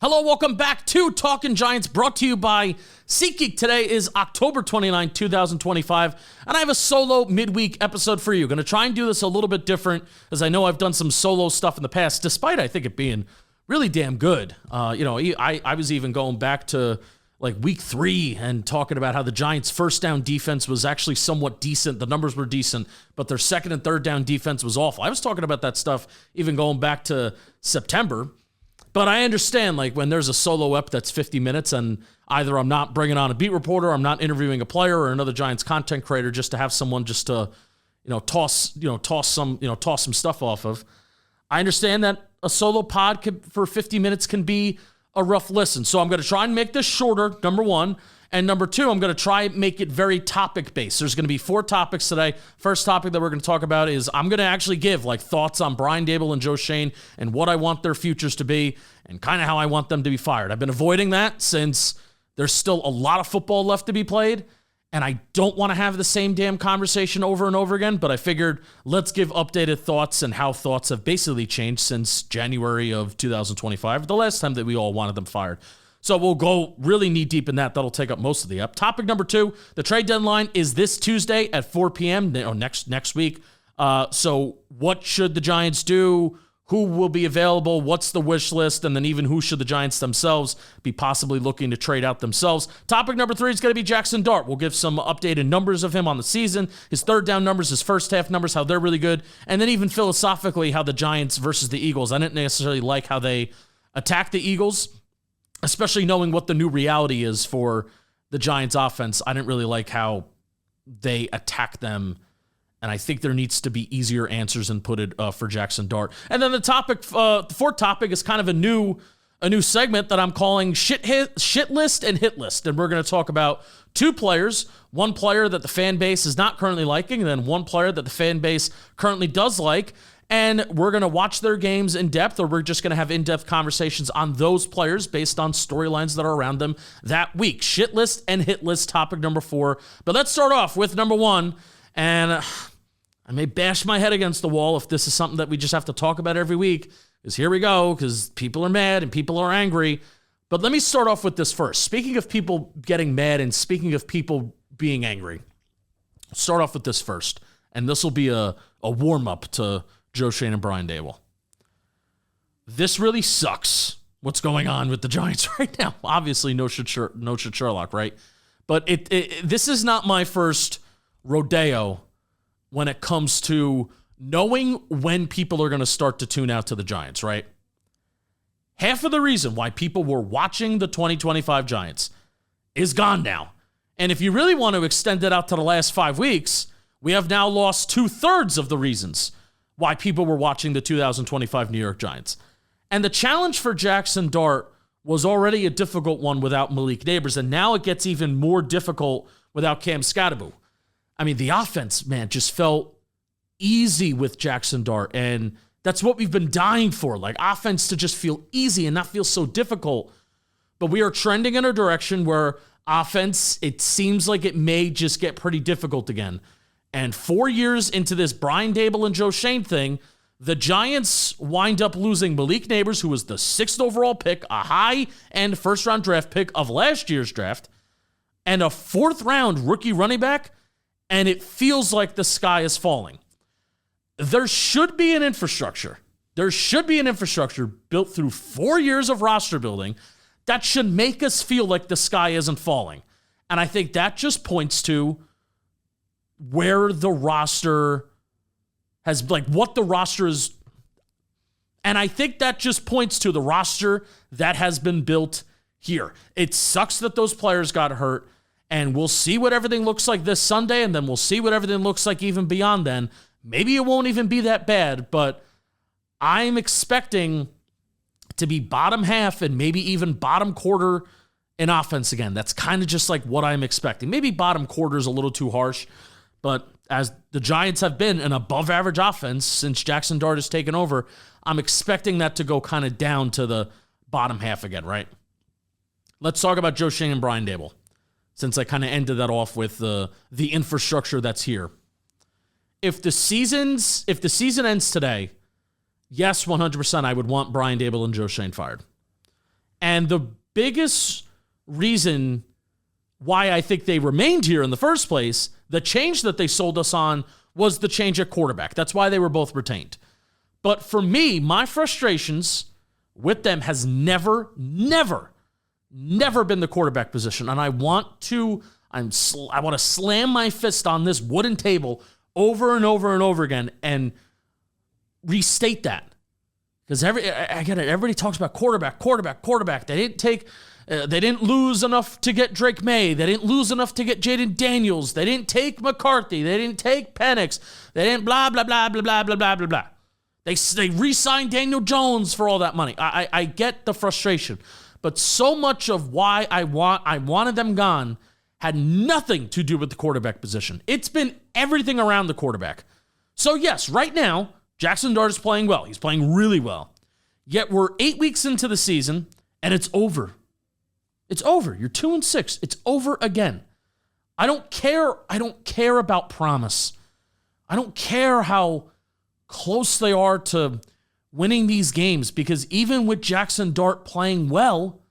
Hello, welcome back to Talkin' Giants, brought to you by SeatGeek. Today is October 29, 2025, and I have a solo midweek episode for you. Going to try and do this a little bit different, as I know I've done some solo stuff in the past, despite I think it being really damn good. I was even going back to like week 3 and talking about how the Giants' first down defense was actually somewhat decent. The numbers were decent, but their second and third down defense was awful. I was talking about that stuff even going back to September. But I understand, like, when there's a solo ep that's 50 minutes and either I'm not bringing on a beat reporter, I'm not interviewing a player or another Giants content creator just to have someone just to, toss some stuff off of. I understand that a solo pod for 50 minutes can be a rough listen. So I'm going to try and make this shorter, number one. And number two, I'm going to try and make it very topic-based. There's going to be 4 topics today. First topic that we're going to talk about is I'm going to actually give like thoughts on Brian Daboll and Joe Schoen and what I want their futures to be and kind of how I want them to be fired. I've been avoiding that since there's still a lot of football left to be played, and I don't want to have the same damn conversation over and over again, but I figured let's give updated thoughts and how thoughts have basically changed since January of 2025, the last time that we all wanted them fired. So we'll go really knee-deep in that. That'll take up most of the app. Topic number 2, the trade deadline is this Tuesday at 4 p.m., next week. So what should the Giants do? Who will be available? What's the wish list? And then even who should the Giants themselves be possibly looking to trade out themselves? Topic number 3 is going to be Jaxson Darts. We'll give some updated numbers of him on the season, his third down numbers, his first half numbers, how they're really good, and then even philosophically how the Giants versus the Eagles. I didn't necessarily like how they attacked the Eagles, especially knowing what the new reality is for the Giants offense. I didn't really like how they attack them, and I think there needs to be easier answers inputted for Jaxson Darts. And then the fourth topic is kind of a new segment that I'm calling shit list and hit list. And we're going to talk about 2 players, one player that the fan base is not currently liking, and then one player that the fan base currently does like. And we're going to watch their games in depth, or we're just going to have in-depth conversations on those players based on storylines that are around them that week. Shit list and hit list, topic number 4. But let's start off with number 1. And I may bash my head against the wall if this is something that we just have to talk about every week, because here we go, because people are mad and people are angry. But let me start off with this first. Speaking of people getting mad and speaking of people being angry, start off with this first. And this will be a warm-up to Joe Schoen and Brian Daboll. This really sucks, what's going on with the Giants right now. Obviously, no shit Sherlock, right? But this is not my first rodeo when it comes to knowing when people are going to start to tune out to the Giants, right? Half of the reason why people were watching the 2025 Giants is gone now. And if you really want to extend it out to the last 5 weeks, we have now lost 2/3 of the reasons why people were watching the 2025 New York Giants. And the challenge for Jaxson Darts was already a difficult one without Malik Nabers, and now it gets even more difficult without Cam Skattebo. I mean, the offense, man, just felt easy with Jaxson Darts, and that's what we've been dying for, like offense to just feel easy and not feel so difficult. But we are trending in a direction where offense, it seems like it may just get pretty difficult again. And 4 years into this Brian Daboll and Joe Schoen thing, the Giants wind up losing Malik Nabers, who was the 6th overall pick, a high-end first-round draft pick of last year's draft, and a 4th-round rookie running back, and it feels like the sky is falling. There should be an infrastructure. There should be an infrastructure built through 4 years of roster building that should make us feel like the sky isn't falling. And I think that just points to where the roster has, like, what the roster is. And I think that just points to the roster that has been built here. It sucks that those players got hurt, and we'll see what everything looks like this Sunday, and then we'll see what everything looks like even beyond then. Maybe it won't even be that bad, but I'm expecting to be bottom half and maybe even bottom quarter in offense again. That's kind of just like what I'm expecting. Maybe bottom quarter is a little too harsh, but as the Giants have been an above-average offense since Jaxson Darts has taken over, I'm expecting that to go kind of down to the bottom half again, right? Let's talk about Joe Schoen and Brian Daboll, since I kind of ended that off with the infrastructure that's here. If the season ends today, yes, 100%, I would want Brian Daboll and Joe Schoen fired. And the biggest reason why I think they remained here in the first place, the change that they sold us on was the change at quarterback. That's why they were both retained. But for me, my frustrations with them has never been the quarterback position. And I want to slam my fist on this wooden table over and over and over again and restate that. Because I get it. Everybody talks about quarterback. They didn't lose enough to get Drake May. They didn't lose enough to get Jaden Daniels. They didn't take McCarthy. They didn't take Penix. They didn't blah, blah, blah, blah, blah, blah, blah, blah, blah. They re-signed Daniel Jones for all that money. I get the frustration. But so much of why I wanted them gone had nothing to do with the quarterback position. It's been everything around the quarterback. So yes, right now, Jaxson Darts is playing well. He's playing really well. Yet we're 8 weeks into the season, and it's over. It's over. You're 2-6. It's over again. I don't care about promise. I don't care how close they are to winning these games, because even with Jaxson Dart playing well,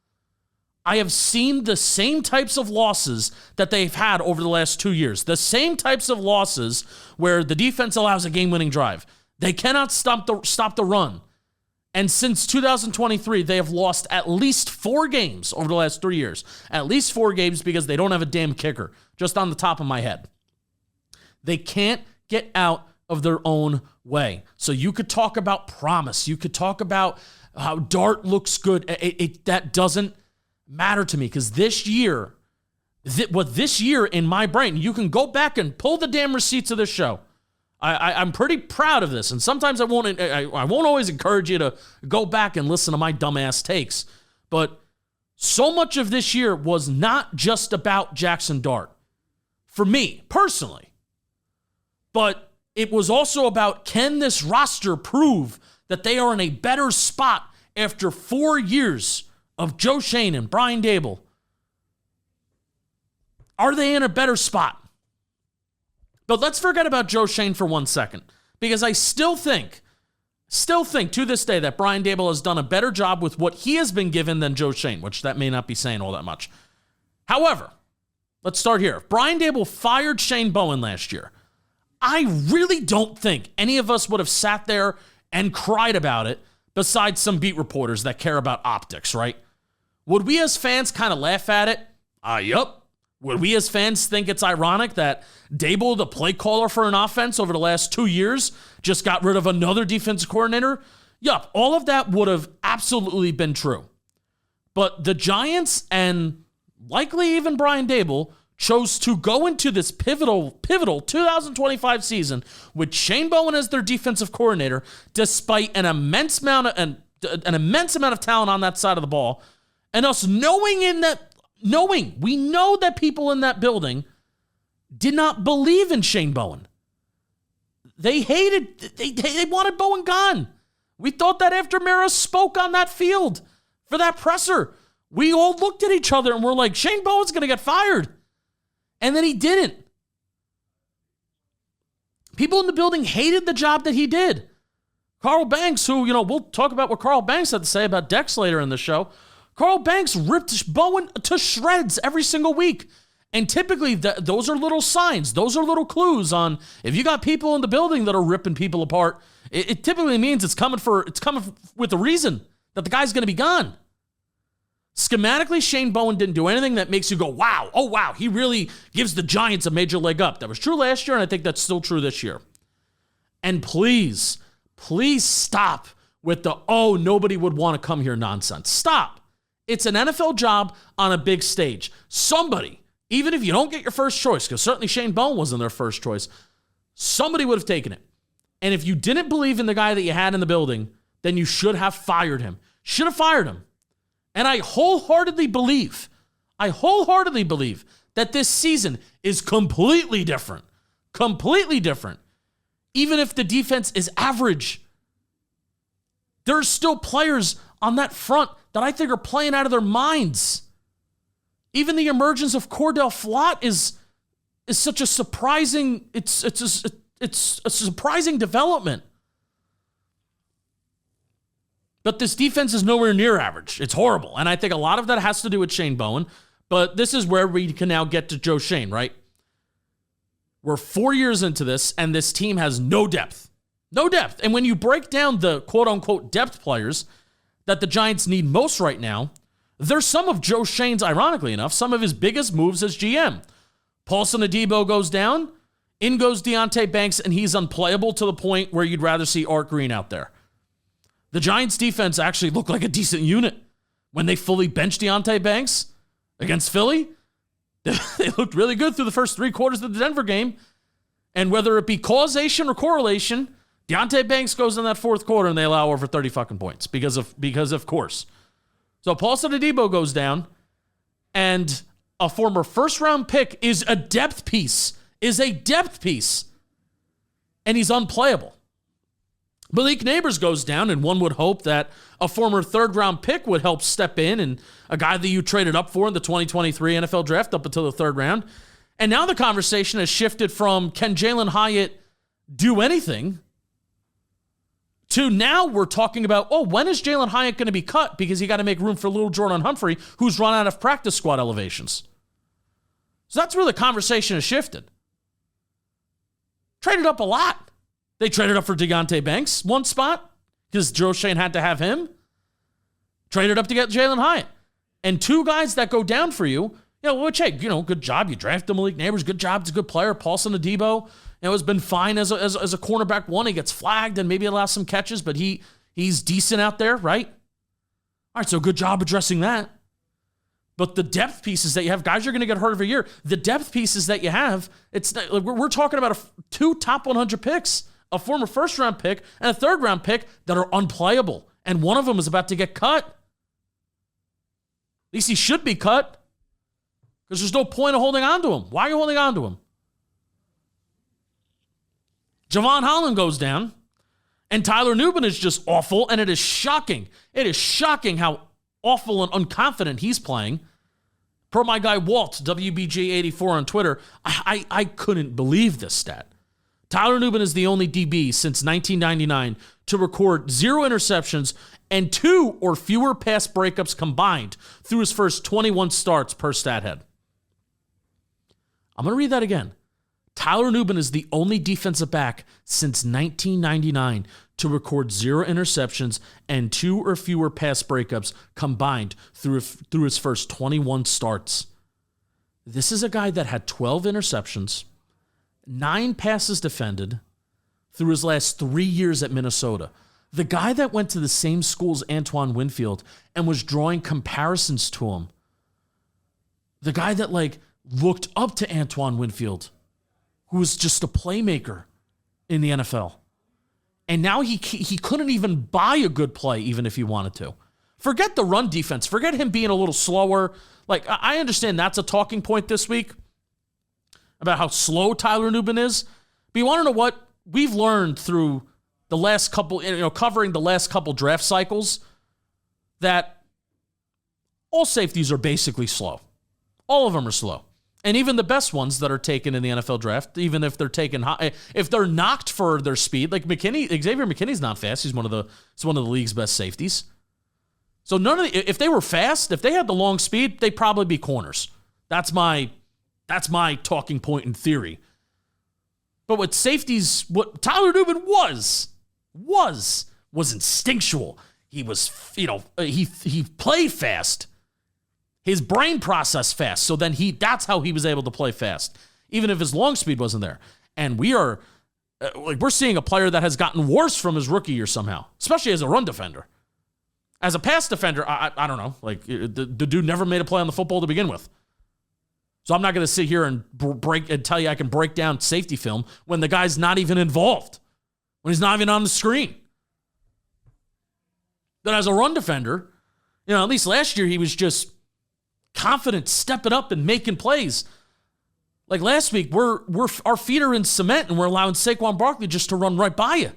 I have seen the same types of losses that they've had over the last 2 years. The same types of losses where the defense allows a game-winning drive. They cannot stop the run. And since 2023, they have lost at least 4 games over the last 3 years. At least 4 games because they don't have a damn kicker, just on the top of my head. They can't get out of their own way. So you could talk about promise. You could talk about how Dart looks good. That doesn't matter to me, because this year in my brain, you can go back and pull the damn receipts of this show. I'm pretty proud of this, and sometimes I won't always encourage you to go back and listen to my dumbass takes, but so much of this year was not just about Jaxson Dart, for me, personally, but it was also about, can this roster prove that they are in a better spot after 4 years of Joe Schoen and Brian Daboll? Are they in a better spot? But let's forget about Joe Schoen for 1 second, because I still think to this day that Brian Daboll has done a better job with what he has been given than Joe Schoen, which that may not be saying all that much. However, let's start here. If Brian Daboll fired Schoen Bowen last year, I really don't think any of us would have sat there and cried about it, besides some beat reporters that care about optics, right? Would we as fans kind of laugh at it? Yup. Would we as fans think it's ironic that Daboll, the play caller for an offense over the last 2 years, just got rid of another defensive coordinator? Yup, all of that would have absolutely been true. But the Giants, and likely even Brian Daboll, chose to go into this pivotal 2025 season with Schoen Bowen as their defensive coordinator, despite an immense amount of talent on that side of the ball, and us we know that people in that building did not believe in Schoen Bowen. They wanted Bowen gone. We thought that after Mara spoke on that field for that presser, we all looked at each other and we're like, Schoen Bowen's going to get fired. And then he didn't. People in the building hated the job that he did. Carl Banks, who, we'll talk about what Carl Banks had to say about Dex later in the show. Carl Banks ripped Bowen to shreds every single week. And typically, those are little signs. Those are little clues on, if you got people in the building that are ripping people apart, it typically means it's coming with a reason that the guy's going to be gone. Schematically, Schoen Bowen didn't do anything that makes you go, wow, oh wow, he really gives the Giants a major leg up. That was true last year, and I think that's still true this year. And please stop with the, nobody would want to come here nonsense. Stop. It's an NFL job on a big stage. Somebody, even if you don't get your first choice, because certainly Schoen Bowen wasn't their first choice, somebody would have taken it. And if you didn't believe in the guy that you had in the building, then you should have fired him. Should have fired him. And I wholeheartedly believe that this season is completely different. Completely different. Even if the defense is average, there's still players on that front that I think are playing out of their minds. Even the emergence of Cordell Flott is such a surprising, it's a surprising development. But this defense is nowhere near average. It's horrible. And I think a lot of that has to do with Shane Bowen. But this is where we can now get to Joe Schoen, right? We're 4 years into this, and this team has no depth. No depth. And when you break down the quote-unquote depth players that the Giants need most right now, there's some of Joe Schoen's, ironically enough, some of his biggest moves as GM. Paulson Adebo goes down, in goes Deonte Banks, and he's unplayable to the point where you'd rather see Art Green out there. The Giants' defense actually looked like a decent unit. When they fully benched Deonte Banks against Philly, they looked really good through the first 3 quarters of the Denver game. And whether it be causation or correlation, Deonte Banks goes in that fourth quarter and they allow over 30 fucking points because of course. So Paulson Adebo goes down, and a former first-round pick is a depth piece, and he's unplayable. Malik Neighbors goes down, and one would hope that a former third-round pick would help step in, and a guy that you traded up for in the 2023 NFL Draft up until the third round. And now the conversation has shifted from, can Jalen Hyatt do anything, to now we're talking about, when is Jalen Hyatt going to be cut? Because you got to make room for little Jordan Humphrey, who's run out of practice squad elevations. So that's where the conversation has shifted. Traded up a lot. They traded up for Deonte Banks, one spot, because Joe Schoen had to have him. Traded up to get Jalen Hyatt. And 2 guys that go down for you, which, hey, good job. You drafted Malik Neighbors. Good job. He's a good player. Paulson Adebo, has been fine as a cornerback one. He gets flagged and maybe allows some catches, but he's decent out there, right? All right, so good job addressing that. But the depth pieces that you have, guys are going to get hurt every year. The depth pieces that you have, we're talking about 2 top 100 picks, a former first-round pick and a third-round pick that are unplayable. And one of them is about to get cut. At least he should be cut, because there's no point of holding on to him. Why are you holding on to him? Javon Holland goes down, and Tyler Nubin is just awful, and it is shocking. It is shocking how awful and unconfident he's playing. Per my guy Walt, WBG84 on Twitter, I couldn't believe this stat. Tyler Nubin is the only DB since 1999 to record 0 interceptions and 2 or fewer pass breakups combined through his first 21 starts per stat head. I'm going to read that again. Tyler Nubin is the only defensive back since 1999 to record 0 interceptions and 2 or fewer pass breakups combined through his first 21 starts. This is a guy that had 12 interceptions, 9 passes defended through his last 3 years at Minnesota. The guy that went to the same school as Antoine Winfield and was drawing comparisons to him. The guy that looked up to Antoine Winfield, who was just a playmaker in the NFL. And now he couldn't even buy a good play even if he wanted to. Forget the run defense. Forget him being a little slower. I understand that's a talking point this week about how slow Tyler Nubin is. But you want to know what? We've learned through the last couple, covering the last couple draft cycles, that all safeties are basically slow. All of them are slow. And even the best ones that are taken in the NFL draft, even if they're taken high, if they're knocked for their speed, like Xavier McKinney's not fast. He's one of the league's best safeties. So if they were fast, if they had the long speed, they'd probably be corners. That's my talking point in theory. But what safeties, what Tyler Nubin was instinctual. He was, he played fast. His brain processed fast. So then that's how he was able to play fast, even if his long speed wasn't there. And we're seeing a player that has gotten worse from his rookie year somehow, especially as a run defender. As a pass defender, I don't know. The dude never made a play on the football to begin with. So I'm not going to sit here and tell you I can break down safety film when the guy's not even involved, when he's not even on the screen. But as a run defender, at least last year he was just confident, stepping up and making plays. Like last week, our feet are in cement and we're allowing Saquon Barkley just to run right by you,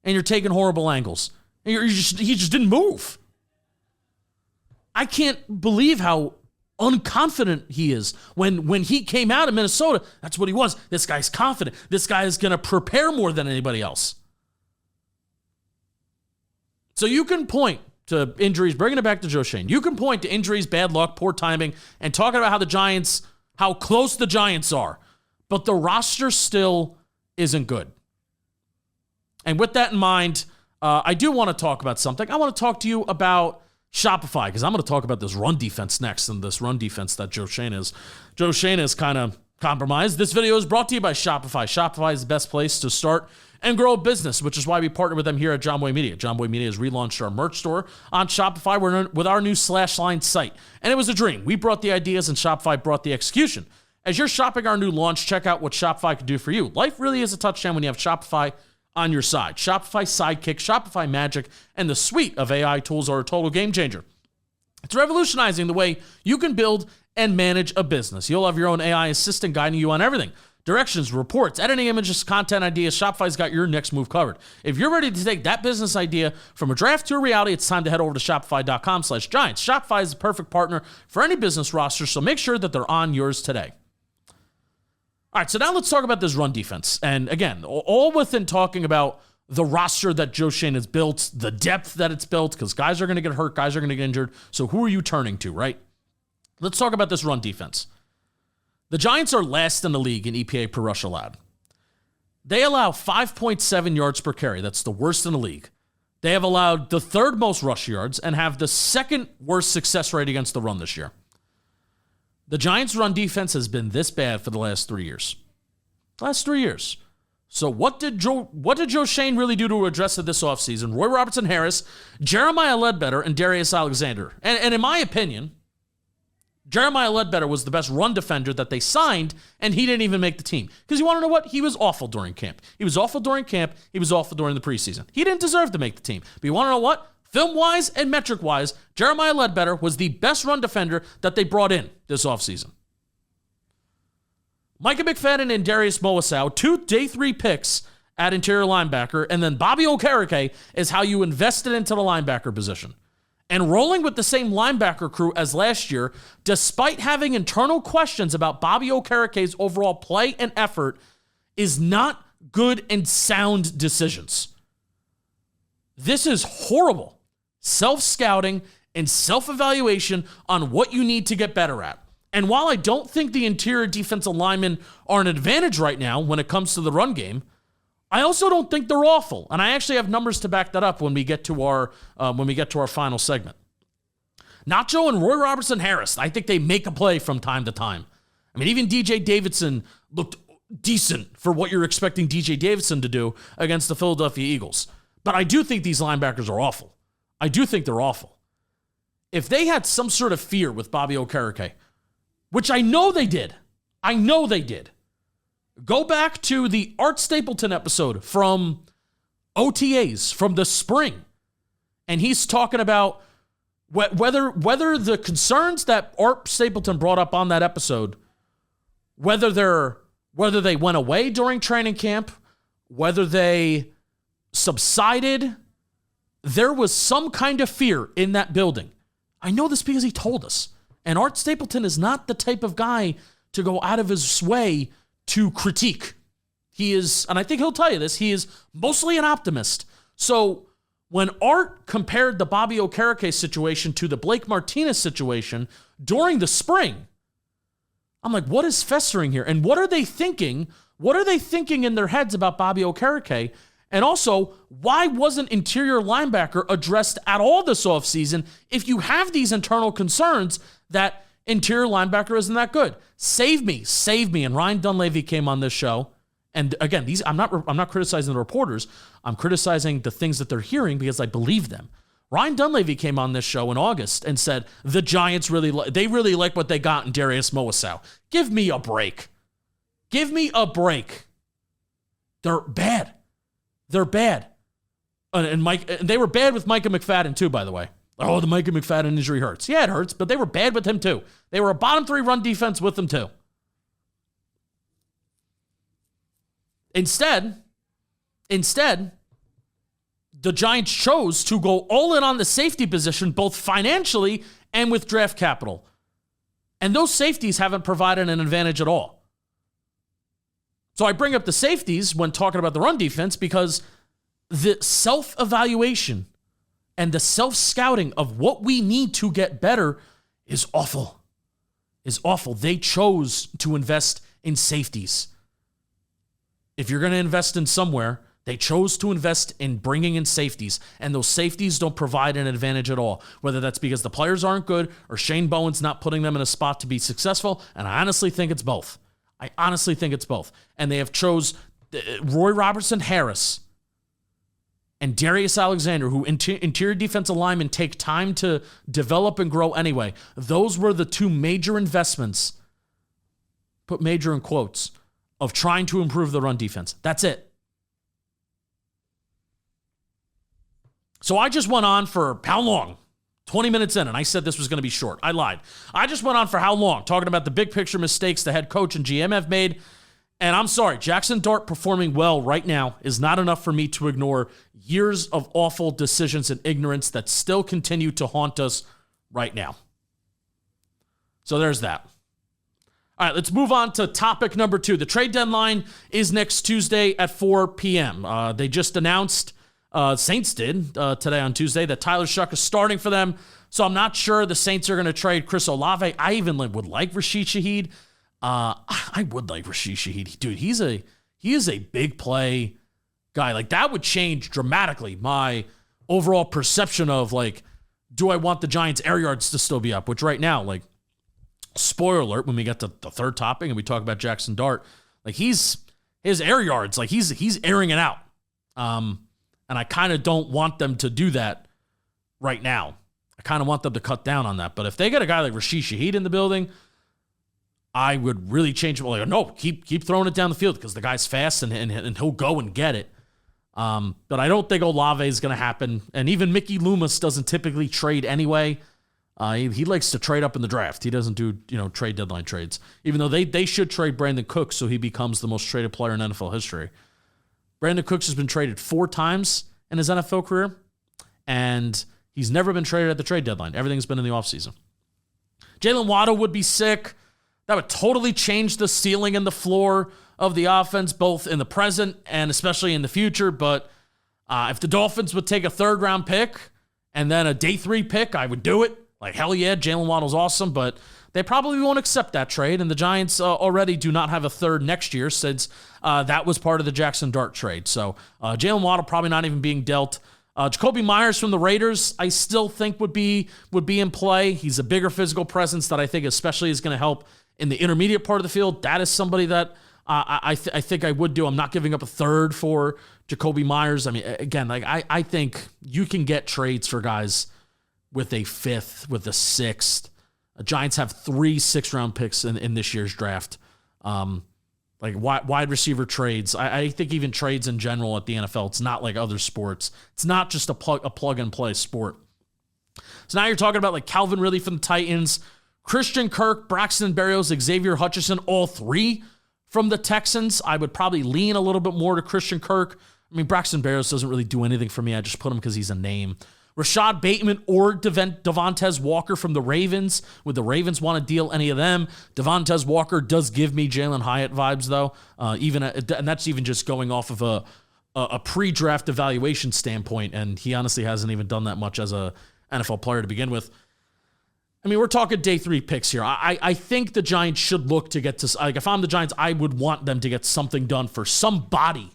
and you're taking horrible angles. And he just didn't move. I can't believe how unconfident he is. When he came out of Minnesota, that's what he was. This guy's confident. This guy is going to prepare more than anybody else. So you can point to injuries, bringing it back to Joe Schoen. You can point to injuries, bad luck, poor timing, and talking about how close the Giants are. But the roster still isn't good. And with that in mind, I do want to talk about something. I want to talk to you about Shopify, because I'm going to talk about this run defense next, and this run defense that Joe Schoen is kind of compromised. This video is brought to you by Shopify. Shopify is the best place to start and grow a business, which is why we partner with them here at John Boy Media. John Boy Media has relaunched our merch store on Shopify with our new /line site. And it was a dream. We brought the ideas and Shopify brought the execution. As you're shopping our new launch, check out what Shopify can do for you. Life really is a touchdown when you have Shopify on your side. Shopify Sidekick, Shopify Magic, and the suite of AI tools are a total game changer. It's revolutionizing the way you can build and manage a business. You'll have your own AI assistant guiding you on everything. Directions, reports, editing images, content ideas. Shopify's got your next move covered. If you're ready to take that business idea from a draft to a reality, it's time to head over to shopify.com/giants. Shopify is the perfect partner for any business roster, so make sure that they're on yours today. All right, so now let's talk about this run defense. And again, all within talking about the roster that Joe Schoen has built, the depth that it's built, because guys are going to get hurt, guys are going to get injured. So who are you turning to, right? Let's talk about this run defense. The Giants are last in the league in EPA per rush allowed. They allow 5.7 yards per carry. That's the worst in the league. They have allowed the third most rush yards and have the second worst success rate against the run this year. The Giants' run defense has been this bad for the last 3 years. Last 3 years. So what did Joe Schoen really do to address it this offseason? Roy Robertson-Harris, Jeremiah Ledbetter, and Darius Alexander. And in my opinion, Jeremiah Ledbetter was the best run defender that they signed, and he didn't even make the team. Because you want to know what? He was awful during camp. He was awful during camp. He was awful during the preseason. He didn't deserve to make the team. But you want to know what? Film-wise and metric-wise, Jeremiah Ledbetter was the best run defender that they brought in this offseason. Micah McFadden and Darius Moasow, 2 day 3 picks at interior linebacker, and then Bobby Okereke is how you invested into the linebacker position. And rolling with the same linebacker crew as last year, despite having internal questions about Bobby Okereke's overall play and effort, is not good and sound decisions. This is horrible self-scouting and self-evaluation on what you need to get better at. And while I don't think the interior defensive linemen are an advantage right now when it comes to the run game, I also don't think they're awful. And I actually have numbers to back that up when we get to our final segment. Nacho and Roy Robertson-Harris, I think they make a play from time to time. I mean, even DJ Davidson looked decent for what you're expecting DJ Davidson to do against the Philadelphia Eagles. But I do think these linebackers are awful. I do think they're awful. If they had some sort of fear with Bobby Okereke, which I know they did, go back to the Art Stapleton episode from OTAs from the spring. And he's talking about whether the concerns that Art Stapleton brought up on that episode, whether they went away during training camp, whether they subsided, there was some kind of fear in that building. I know this because he told us. And Art Stapleton is not the type of guy to go out of his way to critique. He is, and I think he'll tell you this, he is mostly an optimist. So when Art compared the Bobby Okereke situation to the Blake Martinez situation during the spring, I'm like, what is festering here? And what are they thinking? What are they thinking in their heads about Bobby Okereke? And also, why wasn't interior linebacker addressed at all this offseason if you have these internal concerns that interior linebacker isn't that good? Save me. And Ryan Dunleavy came on this show. And again, I'm not criticizing the reporters. I'm criticizing the things that they're hearing because I believe them. Ryan Dunleavy came on this show in August and said the Giants really like what they got in Darius Moasow. Give me a break. They're bad. And they were bad with Micah McFadden too, by the way. Oh, the Micah McFadden injury hurts. Yeah, it hurts, but they were bad with him too. They were a bottom 3 run defense with him too. Instead, the Giants chose to go all in on the safety position, both financially and with draft capital. And those safeties haven't provided an advantage at all. So I bring up the safeties when talking about the run defense because the self-evaluation And the self-scouting of what we need to get better is awful. They chose to invest in safeties. If you're going to invest in somewhere, they chose to invest in bringing in safeties, and those safeties don't provide an advantage at all, whether that's because the players aren't good or Shane Bowen's not putting them in a spot to be successful, and I honestly think it's both. And they have chose Roy Robertson Harris and Darius Alexander, who interior defensive linemen take time to develop and grow anyway. Those were the two major investments, put major in quotes, of trying to improve the run defense. That's it. So I just went on for how long? 20 minutes in, and I said this was going to be short. I lied. I just went on for how long, talking about the big picture mistakes the head coach and GM have made. And I'm sorry, Jaxson Dart performing well right now is not enough for me to ignore years of awful decisions and ignorance that still continue to haunt us right now. So there's that. All right, let's move on to topic number 2. The trade deadline is next Tuesday at 4 p.m. They just announced, Saints did today on Tuesday, that Tyler Shuck is starting for them. So I'm not sure the Saints are going to trade Chris Olave. I even would like Rashid Shaheed. I would like Rashid Shaheed. Dude, he is a big play guy. Like, that would change dramatically my overall perception of, like, do I want the Giants' air yards to still be up? Which right now, like, spoiler alert, when we get to the third topic and we talk about Jaxson Dart, like, his air yards, like, he's airing it out. And I kind of don't want them to do that right now. I kind of want them to cut down on that. But if they get a guy like Rashid Shaheed in the building, I would really change it. Like, no, keep throwing it down the field because the guy's fast and he'll go and get it. But I don't think Olave is going to happen. And even Mickey Loomis doesn't typically trade anyway. He likes to trade up in the draft. He doesn't do, trade deadline trades, even though they should trade Brandon Cooks so he becomes the most traded player in NFL history. Brandon Cooks has been traded 4 times in his NFL career, and he's never been traded at the trade deadline. Everything's been in the offseason. Jalen Waddle would be sick. That would totally change the ceiling and the floor of the offense, both in the present and especially in the future. But if the Dolphins would take a 3rd-round pick and then a day 3 pick, I would do it. Like, hell yeah, Jalen Waddle's awesome, but they probably won't accept that trade, and the Giants already do not have a 3rd next year since that was part of the Jaxson Dart trade. So Jalen Waddle probably not even being dealt. Jacoby Myers from the Raiders, I still think would be in play. He's a bigger physical presence that I think especially is going to help in the intermediate part of the field. That is somebody that I think I would do. I'm not giving up a 3rd for Jacoby Myers. I mean, again, like I think you can get trades for guys with a 5th, with a 6th. Giants have 3 6th-round picks in this year's draft. Like wide receiver trades. I think even trades in general at the NFL, it's not like other sports. It's not just a plug-and-play sport. So now you're talking about like Calvin Ridley from the Titans, Christian Kirk, Braxton Berrios, Xavier Hutchinson, all 3 from the Texans. I would probably lean a little bit more to Christian Kirk. I mean, Braxton Berrios doesn't really do anything for me. I just put him because he's a name. Rashad Bateman or Devontae Walker from the Ravens. Would the Ravens want to deal any of them? Devontae Walker does give me Jalen Hyatt vibes, though. And that's even just going off of a pre-draft evaluation standpoint, and he honestly hasn't even done that much as a NFL player to begin with. I mean, we're talking day 3 picks here. I think the Giants should look to get to, like, if I'm the Giants, I would want them to get something done for somebody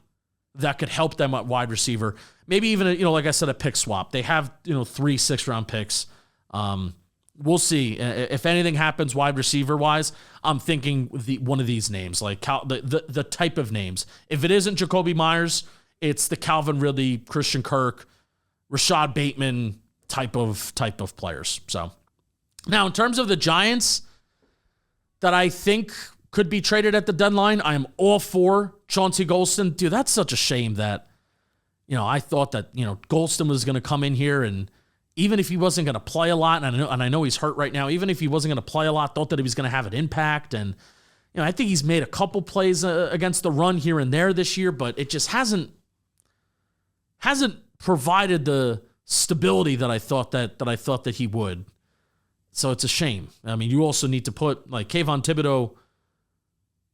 that could help them at wide receiver. Maybe even, like I said, a pick swap. They have, 3 6th-round picks. We'll see. If anything happens wide receiver-wise, I'm thinking one of these names, like the type of names. If it isn't Jacoby Myers, it's the Calvin Ridley, Christian Kirk, Rashad Bateman type of players. So now in terms of the Giants that I think could be traded at the deadline, I am all for Chauncey Golston. Dude, that's such a shame that, I thought that, Golston was going to come in here, and even if he wasn't going to play a lot, and I know he's hurt right now, even if he wasn't going to play a lot, thought that he was going to have an impact. And, I think he's made a couple plays against the run here and there this year, but it just hasn't provided the stability that I thought that he would. So it's a shame. I mean, you also need to put, like, Kayvon Thibodeau,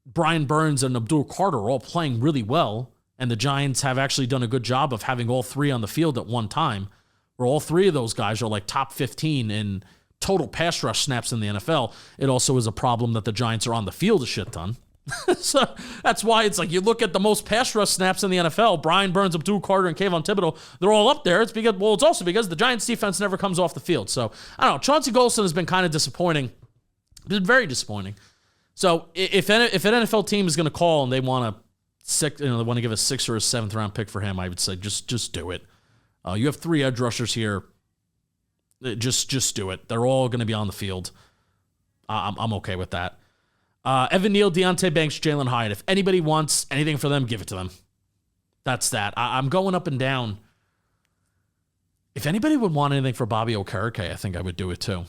Brian Burns, and Abdul Carter are all playing really well, and the Giants have actually done a good job of having all 3 on the field at one time. where all three of those guys are like top 15 in total pass rush snaps in the NFL. It also is a problem that the Giants are on the field a shit ton. So that's why it's like you look at the most pass rush snaps in the NFL, Brian Burns, Abdul Carter, and Kayvon Thibodeau, they're all up there. It's also because the Giants defense never comes off the field. So I don't know. Chauncey Golston has been kind of disappointing. Been very disappointing. So if an NFL team is going to call and they want they want to give a 6th or a 7th round pick for him, I would say just do it. You have 3 edge rushers here. Just do it. They're all going to be on the field. I'm okay with that. Evan Neal, Deontay Banks, Jalen Hyatt. If anybody wants anything for them, give it to them. That's that. I'm going up and down. If anybody would want anything for Bobby Okereke, I think I would do it too.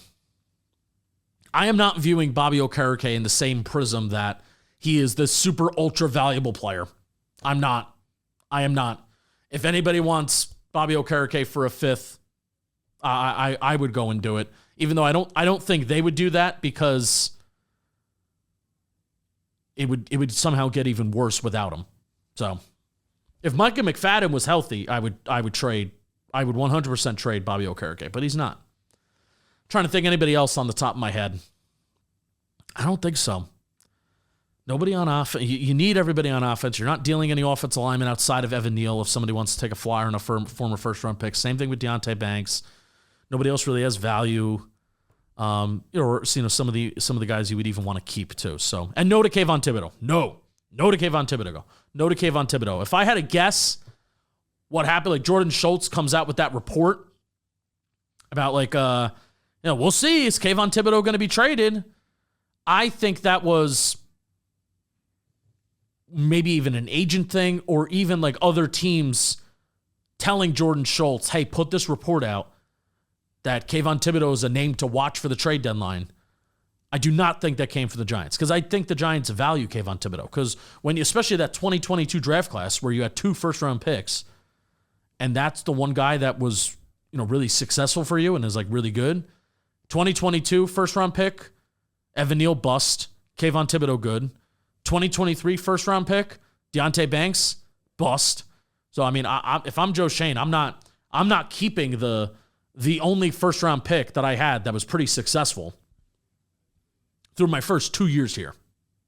I am not viewing Bobby Okereke in the same prism that he is the super ultra valuable player. I am not. If anybody wants Bobby Okereke for a 5th, I would go and do it. Even though I don't think they would do that because it would somehow get even worse without him. So if Micah McFadden was healthy, I would 100% trade Bobby Okereke, but he's not. I'm trying to think anybody else on the top of my head. I don't think so. Nobody on offense. You need everybody on offense. You're not dealing any offensive linemen outside of Evan Neal if somebody wants to take a flyer on a former first-round pick. Same thing with Deontay Banks. Nobody else really has value. Or some of the guys you would even want to keep too. So, and no to Kayvon Thibodeau. No to Kayvon Thibodeau. No to Kayvon Thibodeau. If I had to guess what happened, like Jordan Schultz comes out with that report about we'll see, is Kayvon Thibodeau going to be traded? I think that was maybe even an agent thing, or even like other teams telling Jordan Schultz, hey, put this report out that Kayvon Thibodeau is a name to watch for the trade deadline. I do not think that came from the Giants, because I think the Giants value Kayvon Thibodeau, because especially that 2022 draft class where you had 2 first-round picks, and that's the one guy that was really successful for you and is like really good. 2022 first-round pick, Evan Neal bust, Kayvon Thibodeau good. 2023 first-round pick, Deontay Banks bust. So I mean, if I'm Joe Schoen, I'm not keeping the only first-round pick that I had that was pretty successful through my first 2 years here.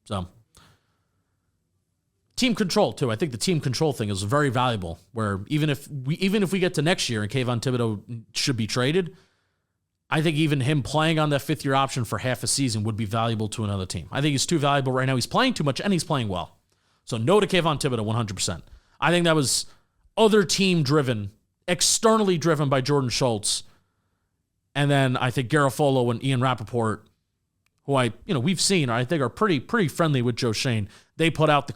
So, team control, too. I think the team control thing is very valuable, where even if we get to next year and Kayvon Thibodeau should be traded, I think even him playing on that 5th-year option for half a season would be valuable to another team. I think he's too valuable right now. He's playing too much, and he's playing well. So, no to Kayvon Thibodeau, 100%. I think that was other team-driven, externally driven by Jordan Schultz. And then I think Garofalo and Ian Rappaport, who we've seen, I think are pretty friendly with Joe Schoen. They put out the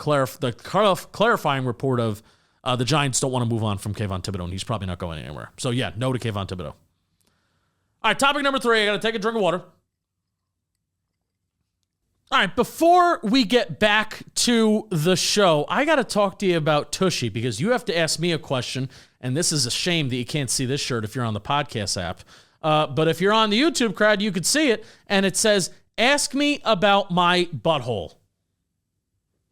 clarifying report of the Giants don't want to move on from Kayvon Thibodeau, and he's probably not going anywhere. So yeah, no to Kayvon Thibodeau. All right, topic number 3. I got to take a drink of water. All right, before we get back to the show, I got to talk to you about Tushy, because you have to ask me a question, and this is a shame that you can't see this shirt if you're on the podcast app. But if you're on the YouTube crowd, you could see it, and it says, ask me about my butthole.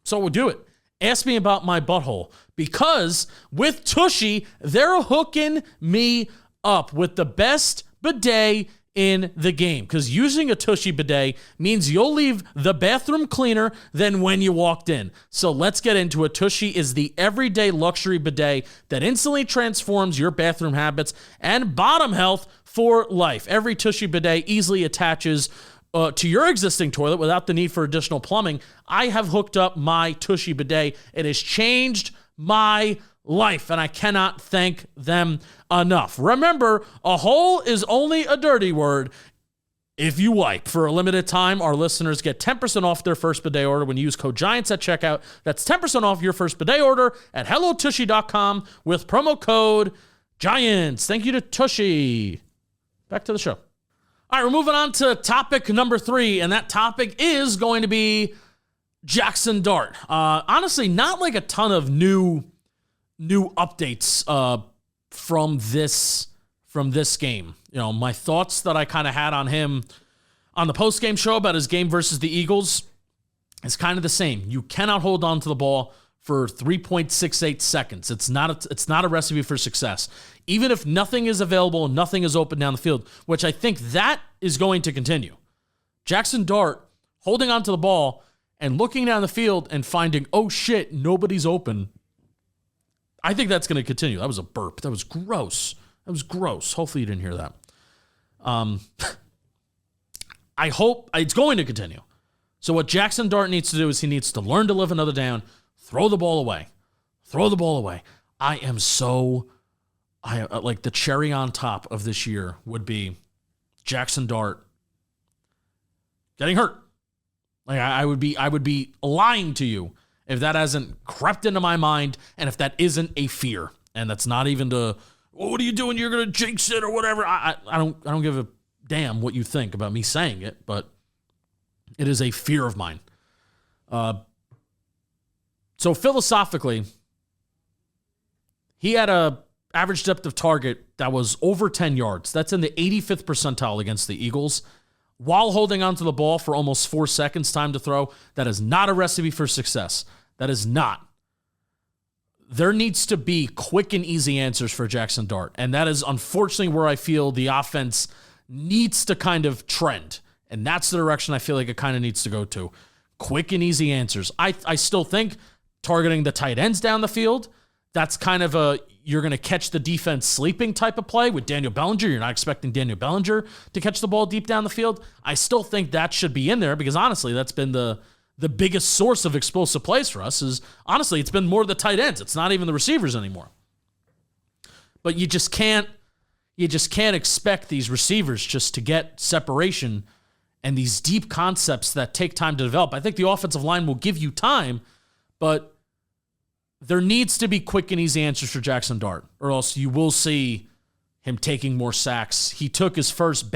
So we'll do it. Ask me about my butthole. Because with Tushy, they're hooking me up with the best bidet in the game, because using a Tushy bidet means you'll leave the bathroom cleaner than when you walked in. So let's get into it. Tushy is the everyday luxury bidet that instantly transforms your bathroom habits and bottom health for life. Every Tushy bidet easily attaches to your existing toilet without the need for additional plumbing. I have hooked up my Tushy bidet. It has changed my life, and I cannot thank them enough. Remember, a hole is only a dirty word if you wipe. For a limited time, our listeners get 10% off their first bidet order when you use code GIANTS at checkout. That's 10% off your first bidet order at HelloTushy.com with promo code GIANTS. Thank you to Tushy. Back to the show. All right, we're moving on to topic number 3, and that topic is going to be Jaxson Dart. Honestly, not like a ton of new updates from this game. My thoughts that I kind of had on him on the post-game show about his game versus the Eagles is kind of the same. You cannot hold on to the ball for 3.68 seconds. It's not a recipe for success. Even if nothing is available and nothing is open down the field, which I think that is going to continue. Jaxson Dart holding onto the ball and looking down the field and finding, oh shit, nobody's open. I think that's going to continue. That was a burp. That was gross. Hopefully you didn't hear that. I hope it's going to continue. So what Jaxson Dart needs to do is he needs to learn to live another down, throw the ball away. I like the cherry on top of this year would be Jaxson Dart getting hurt. Like I would be lying to you if that hasn't crept into my mind and if that isn't a fear. And that's not even to, well, what are you doing? You're going to jinx it or whatever. I don't give a damn what you think about me saying it, but it is a fear of mine. So philosophically, he had a average depth of target that was over 10 yards. That's in the 85th percentile against the Eagles. While holding onto the ball for almost 4 seconds time to throw, that is not a recipe for success. That is not. There needs to be quick and easy answers for Jaxson Dart. And that is unfortunately where I feel the offense needs to kind of trend. And that's the direction I feel like it kind of needs to go to. Quick and easy answers. I still think targeting the tight ends down the field, that's kind of a, you're going to catch the defense sleeping type of play with Daniel Bellinger. You're not expecting Daniel Bellinger to catch the ball deep down the field. I still think that should be in there because honestly, that's been the biggest source of explosive plays for us is honestly, it's been more the tight ends. It's not even the receivers anymore. But you just can't expect these receivers just to get separation and these deep concepts that take time to develop. I think the offensive line will give you time, but there needs to be quick and easy answers for Jaxson Dart, or else you will see him taking more sacks. He took his first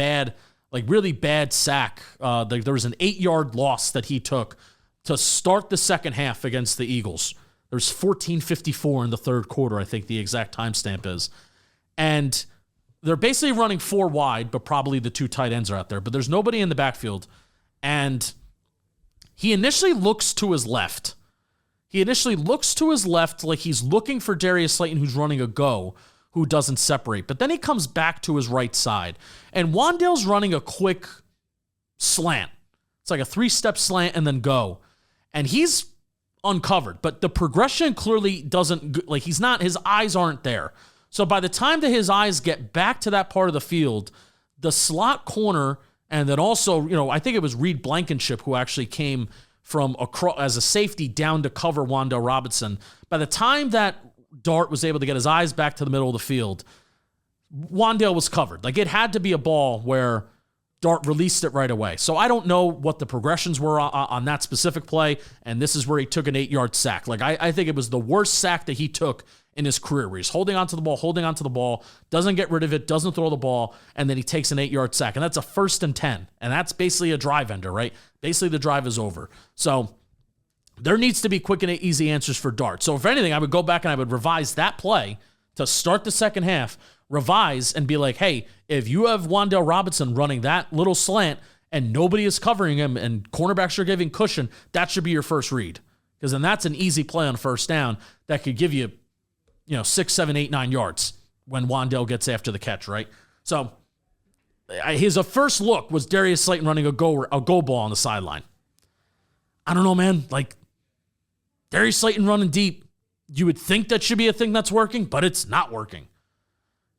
really bad sack. There was an 8-yard loss that he took to start the second half against the Eagles. There's 14:54 in the third quarter, I think the exact timestamp is. And they're basically running 4 wide, but probably the 2 tight ends are out there. But there's nobody in the backfield. And he initially looks to his left. Like he's looking for Darius Slayton, who's running a go, who doesn't separate. But then he comes back to his right side. And Wan'Dale's running a quick slant. It's like a 3-step slant and then go. And he's uncovered. But the progression clearly doesn't, like his eyes aren't there. So by the time that his eyes get back to that part of the field, the slot corner, and then also, I think it was Reed Blankenship who actually came from as a safety down to cover Wan'Dale Robinson. By the time that Dart was able to get his eyes back to the middle of the field, Wan'Dale was covered. Like it had to be a ball where Dart released it right away. So I don't know what the progressions were on that specific play, and this is where he took an 8-yard sack. Like I think it was the worst sack that he took in his career, where he's holding onto the ball, doesn't get rid of it, doesn't throw the ball, and then he takes an 8-yard sack. And that's a 1st and 10. And that's basically a drive ender, right? Basically the drive is over. So there needs to be quick and easy answers for Dart. So if anything, I would go back and I would revise that play to start the second half, revise and be like, hey, if you have Wan'Dale Robinson running that little slant and nobody is covering him and cornerbacks are giving cushion, that should be your first read. Because then that's an easy play on first down that could give you 6, 7, 8, 9 yards when Wan'Dale gets after the catch, right? So his first look was Darius Slayton running a go ball on the sideline. I don't know, man. Like, Darius Slayton running deep, you would think that should be a thing that's working, but it's not working.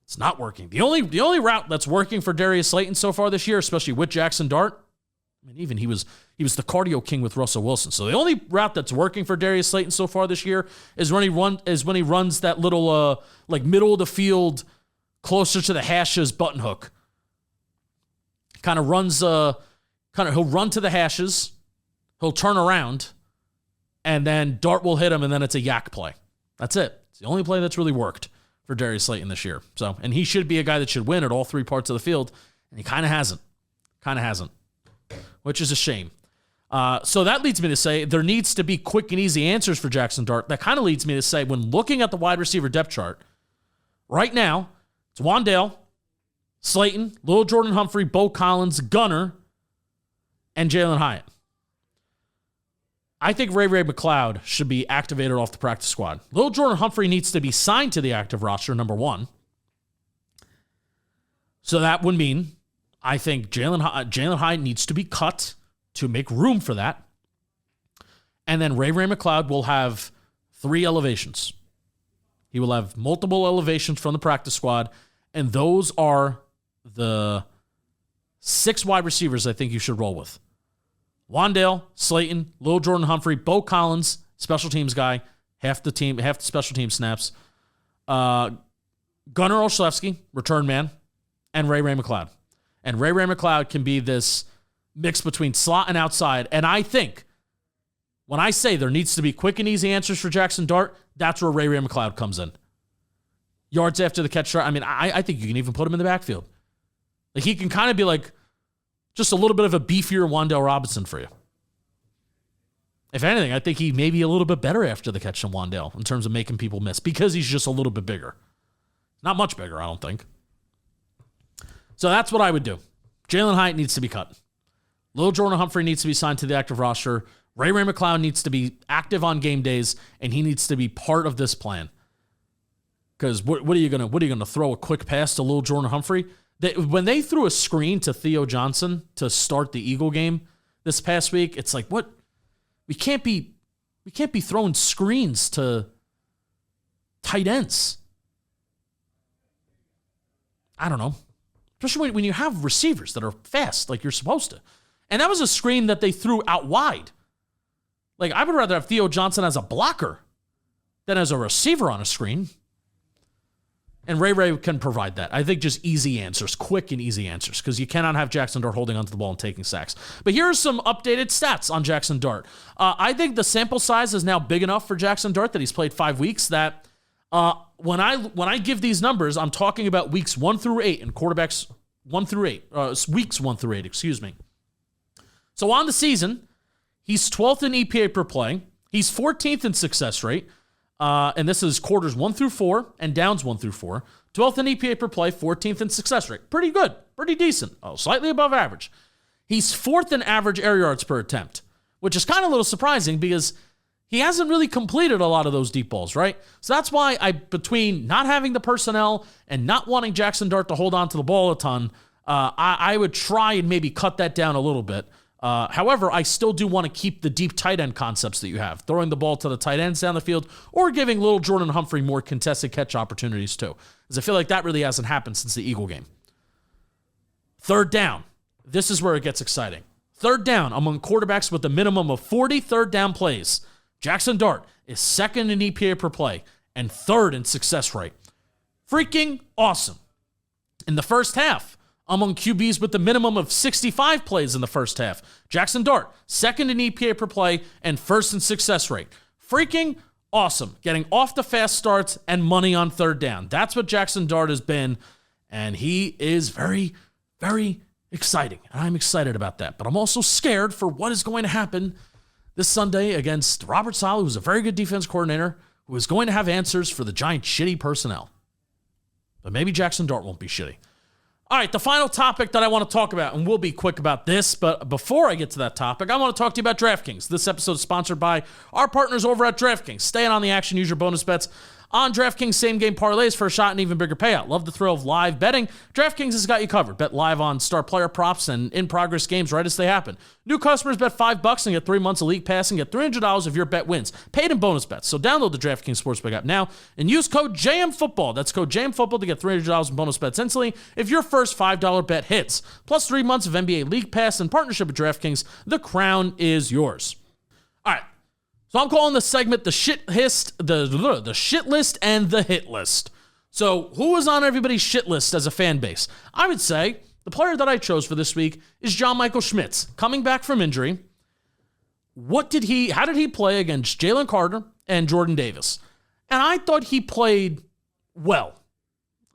It's not working. The only route that's working for Darius Slayton so far this year, especially with Jaxson Dart, I mean, even he was the cardio king with Russell Wilson. So the only route that's working for Darius Slayton so far this year is when he runs that little middle of the field, closer to the hashes button hook. He'll run to the hashes, he'll turn around, and then Dart will hit him, and then it's a yak play. That's it. It's the only play that's really worked for Darius Slayton this year. So, and he should be a guy that should win at all 3 parts of the field, and he kind of hasn't. Which is a shame. So that leads me to say there needs to be quick and easy answers for Jaxson Dart. That kind of leads me to say when looking at the wide receiver depth chart, right now, it's Wan'Dale, Slayton, Lil Jordan Humphrey, Bo Collins, Gunner, and Jalen Hyatt. I think Ray McCloud should be activated off the practice squad. Lil Jordan Humphrey needs to be signed to the active roster, number one. So that would mean I think Jalen Hyde needs to be cut to make room for that. And then Ray McCloud will have 3 elevations. He will have multiple elevations from the practice squad, and those are the 6 wide receivers I think you should roll with. Wandale, Slayton, Lil Jordan Humphrey, Bo Collins, special teams guy, half the special team snaps. Gunnar Olszewski, return man, and Ray McCloud. And Ray McCloud can be this mix between slot and outside. And I think when I say there needs to be quick and easy answers for Jaxson Dart, that's where Ray McCloud comes in. Yards after the catch. I mean, I think you can even put him in the backfield. Like, he can kind of be like just a little bit of a beefier Wan'Dale Robinson for you. If anything, I think he may be a little bit better after the catch than Wan'Dale in terms of making people miss because he's just a little bit bigger. Not much bigger, I don't think. So that's what I would do. Jalen Hyde needs to be cut. Lil Jordan Humphrey needs to be signed to the active roster. Ray McCloud needs to be active on game days, and he needs to be part of this plan. Because what are you gonna throw a quick pass to Lil Jordan Humphrey? When they threw a screen to Theo Johnson to start the Eagle game this past week, it's like, what? We can't be throwing screens to tight ends. I don't know. Especially when you have receivers that are fast like you're supposed to. And that was a screen that they threw out wide. Like, I would rather have Theo Johnson as a blocker than as a receiver on a screen. And Ray can provide that. I think just easy answers, quick and easy answers, because you cannot have Jaxson Dart holding onto the ball and taking sacks. But here are some updated stats on Jaxson Dart. I think the sample size is now big enough for Jaxson Dart that he's played 5 weeks that when I give these numbers, I'm talking about weeks 1 through 8 and quarterbacks 1 through 8, weeks 1 through 8, excuse me. So on the season, he's 12th in EPA per play. He's 14th in success rate. And this is quarters 1 through 4 and downs 1 through 4. 12th in EPA per play, 14th in success rate. Pretty good. Pretty decent. Oh, slightly above average. He's 4th in average air yards per attempt, which is kind of a little surprising because he hasn't really completed a lot of those deep balls, right? So that's why between not having the personnel and not wanting Jaxson Dart to hold on to the ball a ton, I would try and maybe cut that down a little bit. However, I still do want to keep the deep tight end concepts that you have, throwing the ball to the tight ends down the field or giving Lil Jordan Humphrey more contested catch opportunities too, because I feel like that really hasn't happened since the Eagle game. Third down. This is where it gets exciting. Third down among quarterbacks with a minimum of 40 third down plays. Jaxson Dart is 2nd in EPA per play and 3rd in success rate. Freaking awesome. In the first half, among QBs with the minimum of 65 plays in the first half, Jaxson Dart, 2nd in EPA per play and 1st in success rate. Freaking awesome. Getting off the fast starts and money on third down. That's what Jaxson Dart has been, and he is very, very exciting. And I'm excited about that. But I'm also scared for what is going to happen this Sunday against Robert Saleh, who's a very good defense coordinator, who is going to have answers for the Giants' shitty personnel. But maybe Jaxson Dart won't be shitty. All right, the final topic that I want to talk about, and we'll be quick about this, but before I get to that topic, I want to talk to you about DraftKings. This episode is sponsored by our partners over at DraftKings. Stay on the action, use your bonus bets on DraftKings same-game parlays for a shot and even bigger payout. Love the thrill of live betting? DraftKings has got you covered. Bet live on star player props and in-progress games right as they happen. New customers bet $5 and get 3 months of league pass and get $300 if your bet wins. Paid in bonus bets. So download the DraftKings Sportsbook app now and use code JMFootball. That's code JMFootball to get $300 in bonus bets instantly if your first $5 bet hits. Plus 3 months of NBA league pass in partnership with DraftKings. The crown is yours. All right. So I'm calling this segment the shit list, the shit list and the hit list. So who is on everybody's shit list as a fan base? I would say the player that I chose for this week is John Michael Schmitz, coming back from injury. How did he play against Jalen Carter and Jordan Davis? And I thought he played well.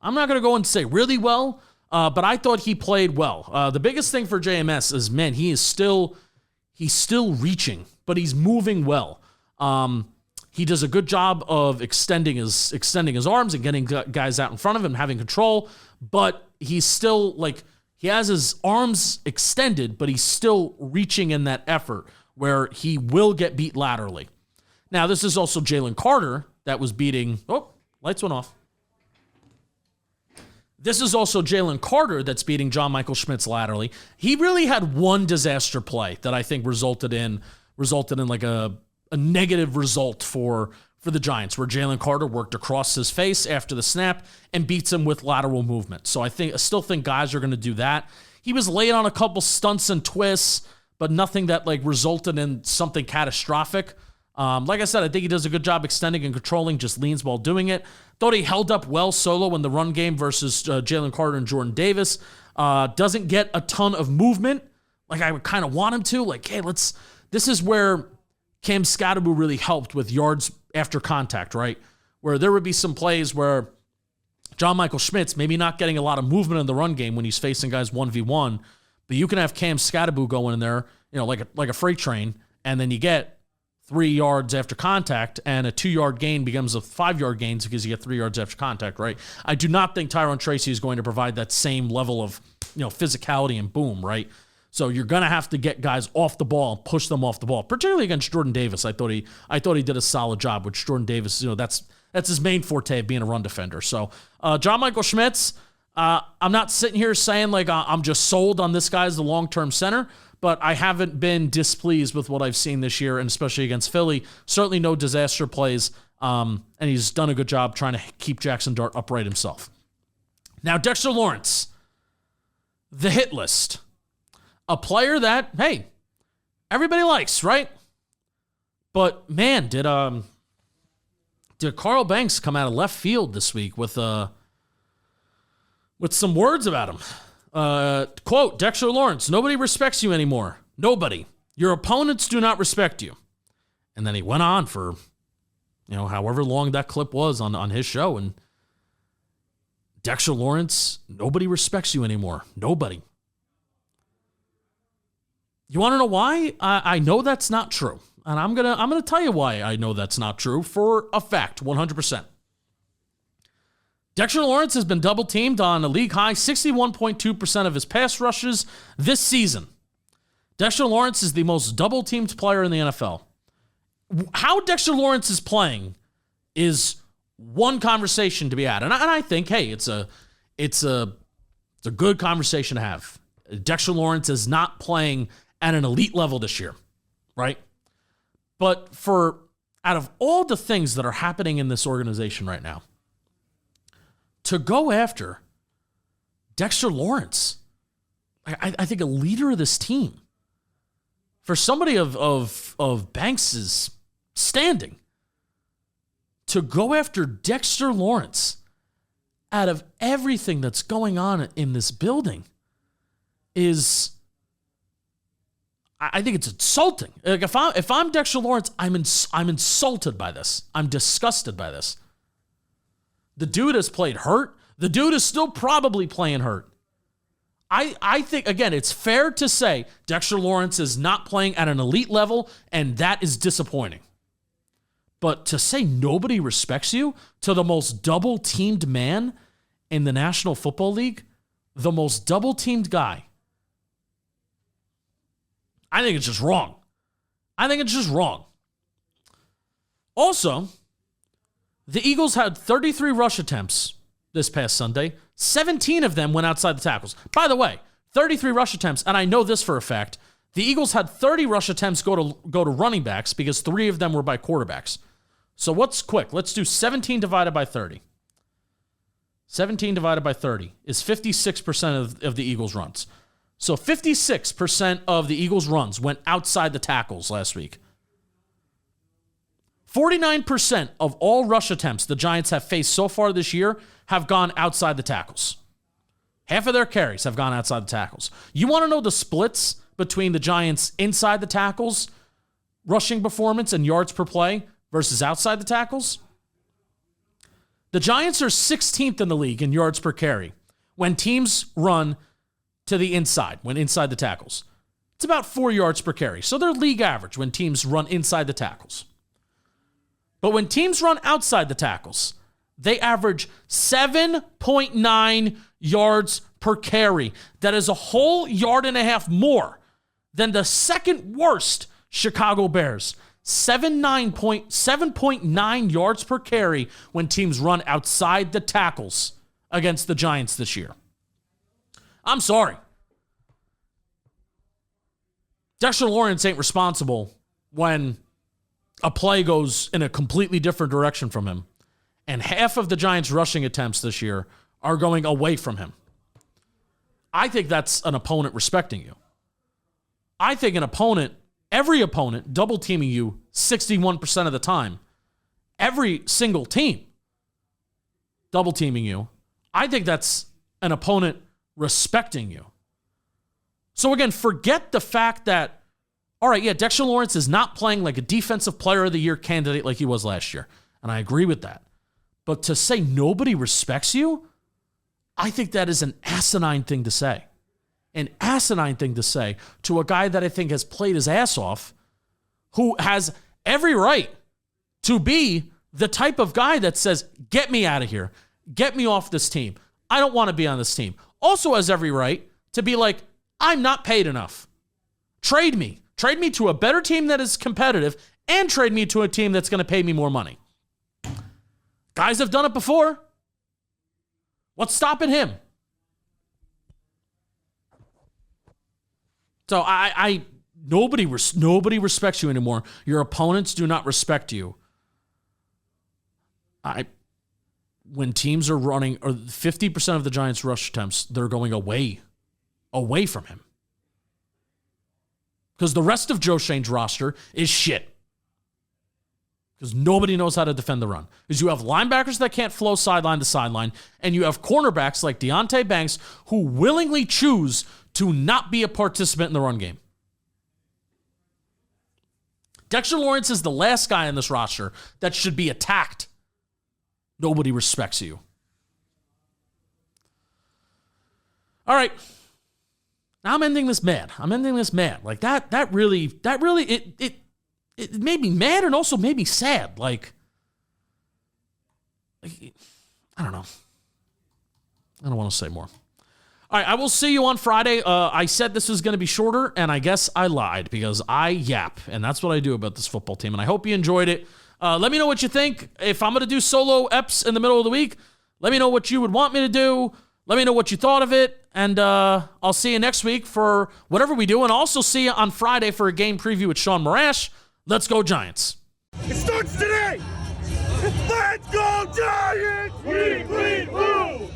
I'm not going to go and say really well, but I thought he played well. The biggest thing for JMS is, man, he's still reaching, but he's moving well. He does a good job of extending his arms and getting guys out in front of him, having control, but he's still he has his arms extended, but he's still reaching in that effort where he will get beat laterally. Now, this is also Jalen Carter that was beating... Oh, lights went off. This is also Jalen Carter that's beating John Michael Schmitz laterally. He really had one disaster play that I think resulted in like a negative result for the Giants, where Jalen Carter worked across his face after the snap and beats him with lateral movement. So I still think guys are going to do that. He was late on a couple stunts and twists, but nothing that like resulted in something catastrophic. Like I said, I think he does a good job extending and controlling, just leans while doing it. Thought he held up well solo in the run game versus Jalen Carter and Jordan Davis. Doesn't get a ton of movement like I would kind of want him to. Like, hey, this is where Cam Skattebo really helped with yards after contact, right? Where there would be some plays where John Michael Schmitz maybe not getting a lot of movement in the run game when he's facing guys 1v1, but you can have Cam Skattebo going in there, like a freight train, and then you get 3 yards after contact, and a 2-yard gain becomes a 5-yard gain because you get 3 yards after contact, right? I do not think Tyrone Tracy is going to provide that same level of physicality and boom, right? So you're going to have to get guys off the ball and push them off the ball, particularly against Jordan Davis. I thought he did a solid job, which Jordan Davis, that's his main forte of being a run defender. So John Michael Schmitz, I'm not sitting here saying like I'm just sold on this guy as the long-term center, but I haven't been displeased with what I've seen this year, and especially against Philly. Certainly no disaster plays, and he's done a good job trying to keep Jaxson Dart upright himself. Now, Dexter Lawrence, the hit list. A player that, hey, everybody likes, right? But, man, did Carl Banks come out of left field this week with some words about him. Quote, Dexter Lawrence, nobody respects you anymore. Nobody. Your opponents do not respect you. And then he went on for, however long that clip was on his show. And Dexter Lawrence, nobody respects you anymore. Nobody. You want to know why? I know that's not true. And I'm gonna tell you why I know that's not true for a fact, 100%. Dexter Lawrence has been double-teamed on a league-high 61.2% of his pass rushes this season. Dexter Lawrence is the most double-teamed player in the NFL. How Dexter Lawrence is playing is one conversation to be had. And I think, hey, it's a good conversation to have. Dexter Lawrence is not playing at an elite level this year, right? But out of all the things that are happening in this organization right now, to go after Dexter Lawrence, I think a leader of this team, for somebody of Banks's standing, to go after Dexter Lawrence out of everything that's going on in this building is, I think it's insulting. Like if I'm Dexter Lawrence, I'm insulted by this. I'm disgusted by this. The dude has played hurt. The dude is still probably playing hurt. I think, again, it's fair to say Dexter Lawrence is not playing at an elite level, and that is disappointing. But to say nobody respects you to the most double-teamed man in the National Football League, the most double-teamed guy, I think it's just wrong. Also, the Eagles had 33 rush attempts this past Sunday. 17 of them went outside the tackles. By the way, 33 rush attempts, and I know this for a fact, the Eagles had 30 rush attempts go to running backs because 3 of them were by quarterbacks. So what's quick? Let's do 17 divided by 30. 17 divided by 30 is 56% of the Eagles' runs. So 56% of the Eagles' runs went outside the tackles last week. 49% of all rush attempts the Giants have faced so far this year have gone outside the tackles. Half of their carries have gone outside the tackles. You want to know the splits between the Giants' inside the tackles, rushing performance, and yards per play versus outside the tackles? The Giants are 16th in the league in yards per carry when teams run to the inside, when inside the tackles. It's about 4 yards per carry. So they're league average when teams run inside the tackles. But when teams run outside the tackles, they average 7.9 yards per carry. That is a whole yard and a half more than the second worst Chicago Bears. 7.9 yards per carry when teams run outside the tackles against the Giants this year. I'm sorry. Dexter Lawrence ain't responsible when a play goes in a completely different direction from him. And half of the Giants' rushing attempts this year are going away from him. I think that's an opponent respecting you. I think every opponent double teaming you 61% of the time, every single team double teaming you, I think that's an opponent respecting you. So again, forget the fact that, all right, yeah, Dexter Lawrence is not playing like a defensive player of the year candidate like he was last year. And I agree with that. But to say nobody respects you, I think that is an asinine thing to say. An asinine thing to say to a guy that I think has played his ass off, who has every right to be the type of guy that says, get me out of here. Get me off this team. I don't want to be on this team. Also has every right to be like, I'm not paid enough. Trade me. Trade me to a better team that is competitive and trade me to a team that's going to pay me more money. Guys have done it before. What's stopping him? So nobody respects you anymore. Your opponents do not respect you. When teams are running, or 50% of the Giants' rush attempts, they're going away from him. Because the rest of Joe Schoen's roster is shit. Because nobody knows how to defend the run. Because you have linebackers that can't flow sideline to sideline, and you have cornerbacks like Deonte Banks who willingly choose to not be a participant in the run game. Dexter Lawrence is the last guy on this roster that should be attacked. Nobody respects you. All right. Now I'm ending this mad. Like that really, it made me mad and also made me sad. Like I don't know. I don't want to say more. All right, I will see you on Friday. I said this was going to be shorter, and I guess I lied because I yap, and that's what I do about this football team, and I hope you enjoyed it. Let me know what you think. If I'm going to do solo eps in the middle of the week, let me know what you would want me to do. Let me know what you thought of it, and I'll see you next week for whatever we do, and I'll also see you on Friday for a game preview with Sean Morash. Let's go Giants. It starts today! Let's go Giants! We bleed blue!